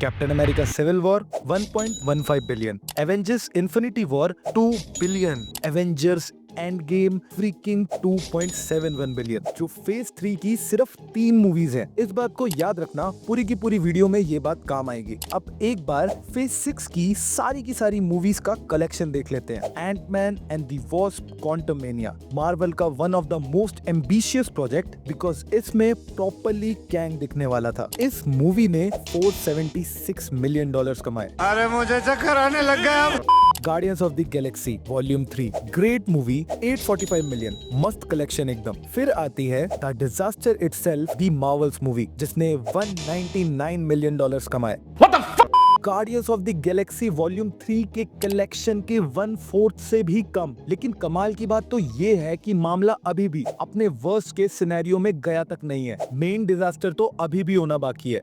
Captain America Civil War 1.15 billion, Avengers Infinity War 2 billion, Avengers Endgame freaking 2.71 billion. जो phase 3 की सिर्फ 3 movies हैं। इस बात को याद रखना, पूरी की पूरी वीडियो में ये बात काम आएगी। अब एक बार फेज 6 की सारी मूवीज का कलेक्शन देख लेते हैं। Ant Man and the Wasp Quantumania, Marvel का one of the most ambitious project, because इसमें प्रॉपरली कैंग दिखने वाला था। इस मूवी ने 476 मिलियन डॉलर्स कमाए। अरे मुझे चक्कर आने लग गया अब। Guardians of the Galaxy volume 3, great movie, 845 million, मस्त कलेक्शन एकदम। फिर आती है the disaster itself, the Marvels movie, जिसने 199 मिलियन डॉलर्स कमाए। Guardians of the Galaxy volume 3 के कलेक्शन के 1/4 से भी कम। लेकिन कमाल की बात तो ये है कि मामला अभी भी अपने वर्स्ट के सिनेरियो में गया तक नहीं है। मेन डिजास्टर तो अभी भी होना बाकी है।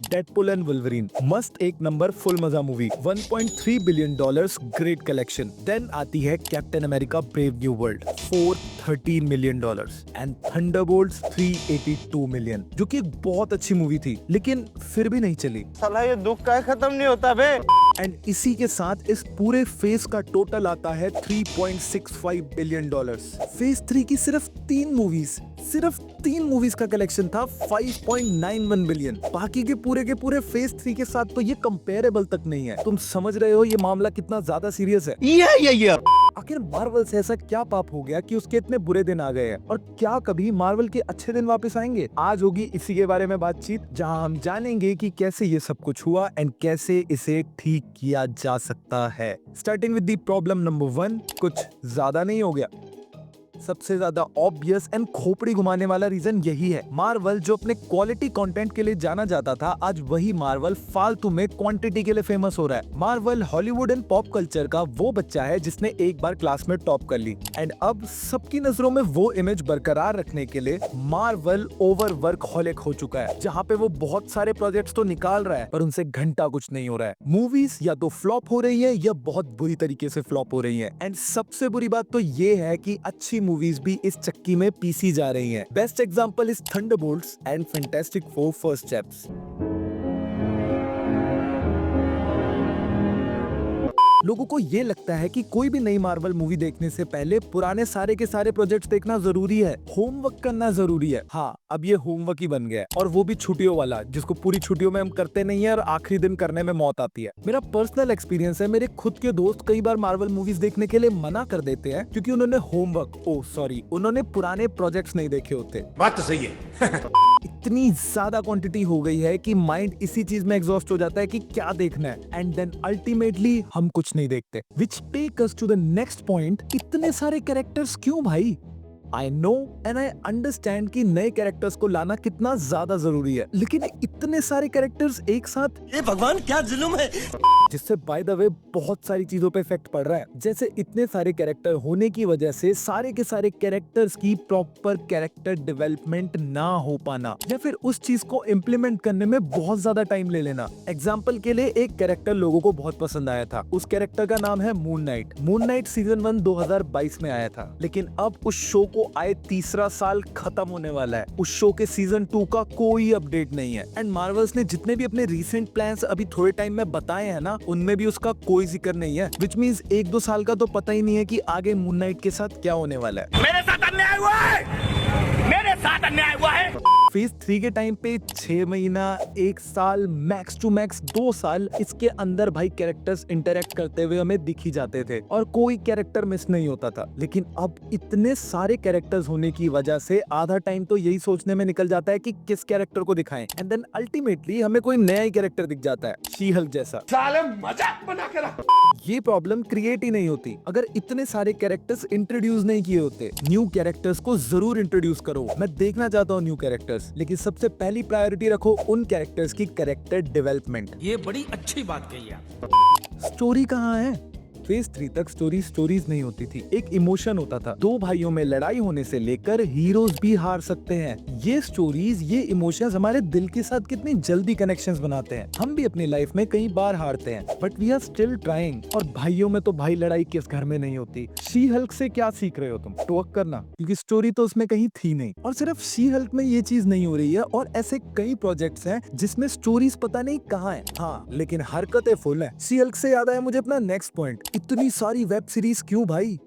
डेडपुल एंड वुल्वरीन, मस्त एक नंबर फुल मजा movie, 1.3 billion dollars, great collection. Then आती है Captain America Brave New World, 413 million dollars, and Thunderbolts 382 million, जो कि एक बहुत अच्छी मूवी थी, लेकिन फिर भी नहीं चली। साला ये दुख का खत्म नहीं होता बे। एंड इसी के साथ इस पूरे फेज का टोटल आता है 3.65 बिलियन डॉलर्स। फेज 3 की सिर्फ 3 मूवीज का कलेक्शन था 5.91 बिलियन। बाकी के पूरे फेज 3 के साथ तो ये कंपेरेबल तक नहीं है। तुम समझ रहे हो ये मामला कितना ज्यादा सीरियस है। आखिर मार्वल से ऐसा क्या पाप हो गया कि उसके इतने बुरे दिन आ गए हैं, और क्या कभी मार्वल के अच्छे दिन वापस आएंगे? आज होगी इसी के बारे में बातचीत, जहां हम जानेंगे कि कैसे ये सब कुछ हुआ एंड कैसे इसे ठीक किया जा सकता है। Starting with the problem number 1, कुछ ज्यादा नहीं हो गया। सबसे ज्यादा ऑब्वियस एंड खोपड़ी घुमाने वाला रीजन यही है। मार्वल जो अपने क्वालिटी कंटेंट के लिए जाना जाता था, आज वही मार्वल फालतू में क्वांटिटी के लिए फेमस हो रहा है। Marvel Hollywood and pop culture का वो बच्चा है जिसने एक बार क्लास में टॉप कर ली, एंड अब सबकी नजरों में वो इमेज बरकरार रखने के लिए मार्वल ओवर वर्कहॉलिक हो चुका है, जहाँ पे वो बहुत सारे प्रोजेक्ट्स तो निकाल रहा है पर उनसे घंटा कुछ नहीं हो रहा है। मूवीज या तो फ्लॉप हो रही है या बहुत बुरी तरीके से फ्लॉप हो रही है, एंड सबसे बुरी बात तो ये है कि अच्छी मूवीज भी इस चक्की में पीसी जा रही हैं। Best example is Thunderbolts and Fantastic Four First steps. लोगों को ये लगता है कि कोई भी नई मार्वल मूवी देखने से पहले पुराने सारे के सारे प्रोजेक्ट्स देखना जरूरी है, होमवर्क करना जरूरी है। हाँ, अब ये होमवर्क ही बन गया है, और वो भी छुट्टियों वाला, जिसको पूरी छुट्टियों में हम करते नहीं है और आखिरी दिन करने में मौत आती है। मेरा पर्सनल एक्सपीरियंस है, मेरे खुद के दोस्त कई बार मार्वल मूवीज देखने के लिए मना कर देते हैं क्योंकि उन्होंने पुराने प्रोजेक्ट्स नहीं देखे होते। बात तो सही है। इतनी ज्यादा क्वांटिटी हो गई है कि माइंड इसी चीज में एग्जॉस्ट हो जाता है कि क्या देखना है, एंड देन अल्टीमेटली हम कुछ नहीं देखते। Which take us to the next point, इतने सारे कैरेक्टर्स क्यों भाई? I know and I understand कि नए कैरेक्टर्स को लाना कितना ज्यादा जरूरी है, लेकिन इतने सारे कैरेक्टर्स एक साथ, ये भगवान क्या जुल्म है। जिससे बाय द वे बहुत सारी चीजों पे इफेक्ट पड़ रहा है। जैसे इतने सारे कैरेक्टर होने की वजह से सारे के सारे कैरेक्टर्स की प्रॉपर कैरेक्टर डेवलपमेंट ना हो पाना, या फिर उस चीज को इम्प्लीमेंट करने में बहुत ज्यादा टाइम ले लेना। एग्जाम्पल के लिए एक कैरेक्टर लोगों को बहुत पसंद आया था, उस कैरेक्टर का नाम है moon night. Moon night season 1 2022 में आया था, लेकिन अब उस शो को आए तीसरा साल खत्म होने वाला है। उस शो के सीजन 2 का कोई अपडेट नहीं है, एंड मार्वल्स ने जितने भी अपने रीसेंट प्लान्स अभी थोड़े टाइम में बताए हैं ना, उनमें भी उसका कोई जिक्र नहीं है। विच मींस 1-2 साल का तो पता ही नहीं है कि आगे मून नाइट के साथ क्या होने वाला है। मेरे साथ अन्याय हुआ है, मेरे साथ अन्याय हुआ है। फेज 3 के टाइम पे 6 महीना, 1 साल, मैक्स टू मैक्स 2 साल इसके अंदर भाई कैरेक्टर्स इंटरेक्ट करते हुए हमें दिख ही जाते थे, और कोई कैरेक्टर मिस नहीं होता था। लेकिन अब इतने सारे कैरेक्टर्स होने की वजह से आधा टाइम तो यही सोचने में निकल जाता है कि किस कैरेक्टर को दिखाएं, एंड देन अल्टीमेटली हमें कोई नया ही कैरेक्टर दिख जाता है, शी हल्क जैसा। साले मजाक बना के रख। ये प्रॉब्लम क्रिएट ही नहीं होती अगर इतने सारे कैरेक्टर्स इंट्रोड्यूस नहीं किए होते। न्यू कैरेक्टर्स को जरूर इंट्रोड्यूस करो, मैं देखना चाहता हूँ न्यू कैरेक्टर्स, लेकिन सबसे पहली प्रायोरिटी रखो उन कैरेक्टर्स की कैरेक्टर डेवलपमेंट। ये बड़ी अच्छी बात कही आप। स्टोरी कहाँ है? फेज 3 तक स्टोरीज नहीं होती थी, एक इमोशन होता था। दो भाइयों में लड़ाई होने से लेकर हीरोज भी हार सकते हैं। ये स्टोरीज, ये इमोशंस हमारे दिल के साथ कितनी जल्दी कनेक्शंस बनाते हैं। हम भी अपनी लाइफ में कई बार हारते हैं, but we are still trying. और भाइयों में तो भाई लड़ाई किस घर में नहीं होती। शी हल्क से क्या सीख रहे हो तुम? टॉक करना, क्योंकि स्टोरी तो उसमें कहीं थी नहीं। और सिर्फ शी हल्क में ये चीज नहीं हो रही है, और ऐसे कई प्रोजेक्ट्स हैं जिसमें स्टोरीज पता नहीं कहाँ है, हाँ लेकिन हरकतें फुल है। शी हल्क से याद आया मुझे अपना नेक्स्ट पॉइंट, इतनी सारी वेब सीरीज क्यों भाई?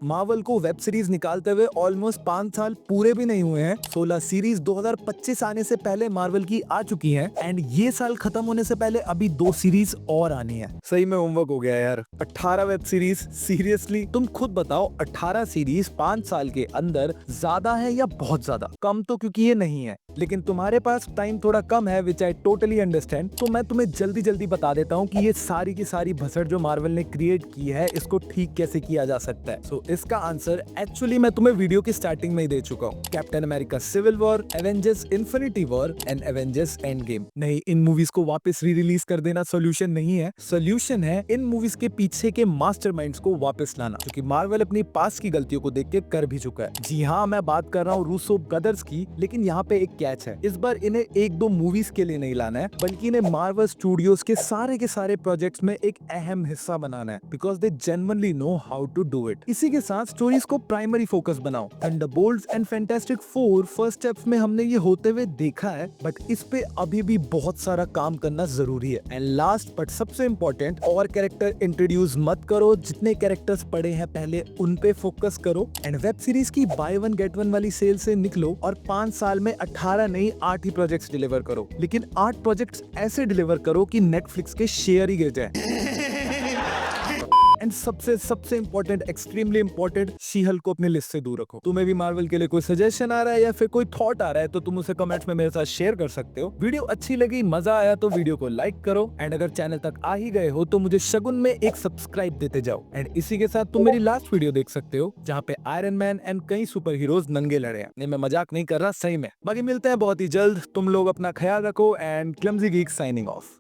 मार्वल को वेब सीरीज निकालते हुए ऑलमोस्ट 5 साल पूरे भी नहीं हुए हैं। 16 सीरीज 2025 आने से पहले मार्वल की आ चुकी हैं, एंड ये साल खत्म होने से पहले अभी 2 सीरीज और आनी है। सही में होमवर्क हो गया यार, 18 वेब सीरीज, सीरियसली तुम खुद बताओ 18 सीरीज 5 साल के अंदर ज्यादा है या बहुत ज्यादा? कम तो क्योंकि ये नहीं है, लेकिन तुम्हारे पास टाइम थोड़ा कम है, विच आई टोटली अंडरस्टैंड। तो मैं तुम्हें जल्दी जल्दी बता देता हूँ कि ये सारी की सारी भसड़ जो मार्वल ने क्रिएट की है, इसको ठीक कैसे किया जा सकता है। सो इसका आंसर एक्चुअली मैं तुम्हें वीडियो की स्टार्टिंग में ही दे चुका हूँ। Captain America Civil War, Avengers Infinity War and Avengers Endgame. नहीं, इन मूवीज को वापस री रिलीज कर देना सोल्यूशन नहीं है। सोल्यूशन है इन मूवीज के पीछे के मास्टरमाइंड्स को वापस लाना, क्योंकि मार्वल अपनी पास्ट की गलतियों को देख के कर भी चुका है। जी हाँ, मैं बात कर रहा हूँ रूसो ब्रदर्स की, लेकिन यहाँ पे एक कैच है। इस बार इन्हें 1-2 मूवीज के लिए नहीं लाना है, बल्कि इन्हें मार्वल स्टूडियोज के सारे प्रोजेक्ट्स में एक अहम हिस्सा बनाना है, because they genuinely know how to do it. इसी के साथ स्टोरीज को प्राइमरी फोकस बनाओ। Thunderbolts and Fantastic Four First Steps में हमने ये होते हुए देखा है, बट इस पे अभी भी बहुत सारा काम करना जरूरी है। एंड लास्ट बट सबसे इम्पोर्टेंट, और कैरेक्टर इंट्रोड्यूस मत करो। जितने कैरेक्टर्स पड़े हैं पहले उन पे फोकस करो। एंड वेब सीरीज की बाय वन गेट वन वाली सेल से निकलो और 5 साल में 18 नहीं 8 ही प्रोजेक्ट्स डिलीवर करो, लेकिन 8 प्रोजेक्ट्स ऐसे डिलीवर करो कि नेटफ्लिक्स के शेयर ही गिर जाए। एंड सबसे important, extremely important, she Hulk को अपने लिस्ट से दूर रखो। तुम्हें भी मार्वल के लिए कोई सजेशन आ रहा है या फिर कोई थॉट आ रहा है तो तुम उसे कमेंट्स में मेरे साथ शेयर कर सकते हो। वीडियो अच्छी लगी, मजा आया तो वीडियो को लाइक करो, एंड अगर चैनल तक आ ही गए हो तो मुझे शगुन में एक सब्सक्राइब देते जाओ। एंड इसी के साथ तुम मेरी लास्ट वीडियो देख सकते हो, जहाँ पे आयरन मैन एंड कई सुपर हीरोज नंगे लड़े हैं। नहीं, मैं मजाक नहीं कर रहा, सही में। बाकी मिलते हैं बहुत ही जल्द। तुम लोग अपना ख्याल रखो, and clumsy geek signing off.